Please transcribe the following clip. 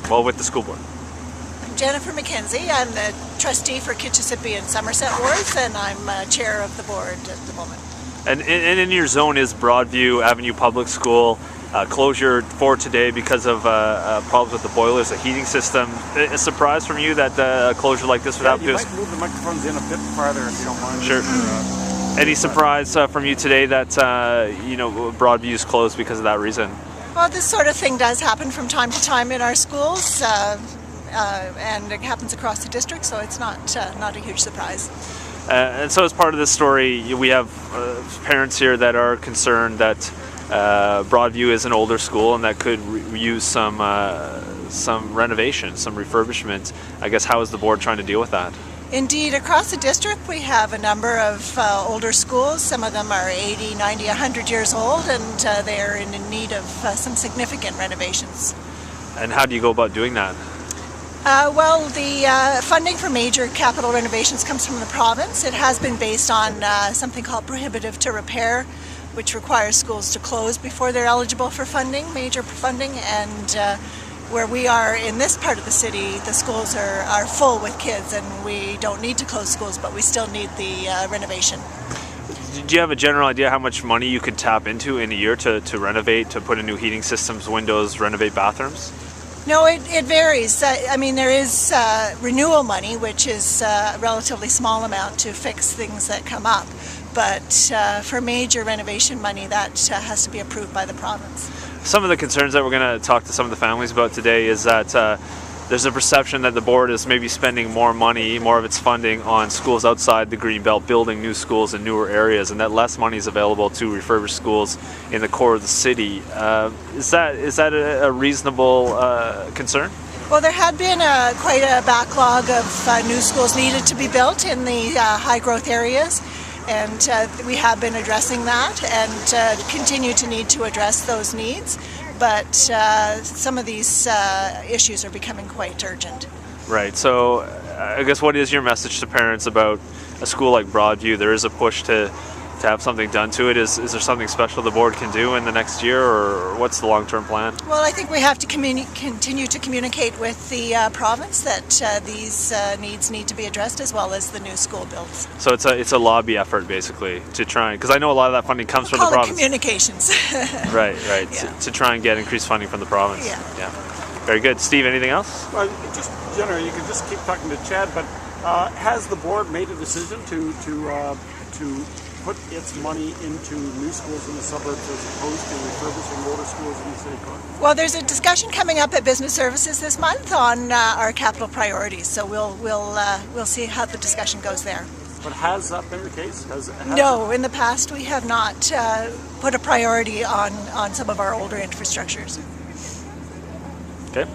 well, with the school board? Jennifer McKenzie. I'm the trustee for Kitchissippi and Somerset wards, and I'm chair of the board at the moment. And in your zone is Broadview Avenue Public School. Closure for today because of problems with the boilers, the heating system. A surprise from you that a closure like this would happen? You might move the microphones in a bit farther if you don't mind. Sure. Any surprise from you today that Broadview is closed because of that reason? Well, this sort of thing does happen from time to time in our schools, and it happens across the district, so it's not a huge surprise. And so as part of this story, we have parents here that are concerned that Broadview is an older school and that could use some renovation, some refurbishment. I guess how is the board trying to deal with that? Indeed, across the district we have a number of older schools. Some of them are 80, 90, 100 years old, and they are in need of some significant renovations. And how do you go about doing that? Well, the funding for major capital renovations comes from the province. It has been based on something called prohibitive to repair, which requires schools to close before they're eligible for funding, major funding, and where we are in this part of the city, the schools are full with kids, and we don't need to close schools, but we still need the renovation. Do you have a general idea how much money you could tap into in a year to renovate, to put in new heating systems, windows, renovate bathrooms? No, it varies. I mean, there is renewal money, which is a relatively small amount to fix things that come up. But for major renovation money, that has to be approved by the province. Some of the concerns that we're going to talk to some of the families about today is that there's a perception that the board is maybe spending more money, more of its funding on schools outside the Greenbelt, building new schools in newer areas, and that less money is available to refurbish schools in the core of the city. Is that a reasonable concern? Well, there had been quite a backlog of new schools needed to be built in the high-growth areas, and we have been addressing that and continue to need to address those needs. But some of these issues are becoming quite urgent. Right. So I guess what is your message to parents about a school like Broadview? There is a push to have something done to it. Is there something special the board can do in the next year, or what's the long-term plan? Well, I think we have to continue to communicate with the province that these needs need to be addressed, as well as the new school builds. So it's a lobby effort, basically, to try, because I know a lot of that funding comes from the province. Communications. Right. Yeah. To try and get increased funding from the province. Yeah. Very good. Steve, anything else? Well, just generally, you can just keep talking to Chad, but has the board made a decision to put its money into new schools in the suburbs as opposed to refurbishing older schools in the city core? Well, there's a discussion coming up at Business Services this month on our capital priorities, so we'll see how the discussion goes there. But has that been the case? No, in the past we have not put a priority on some of our older infrastructures. Okay.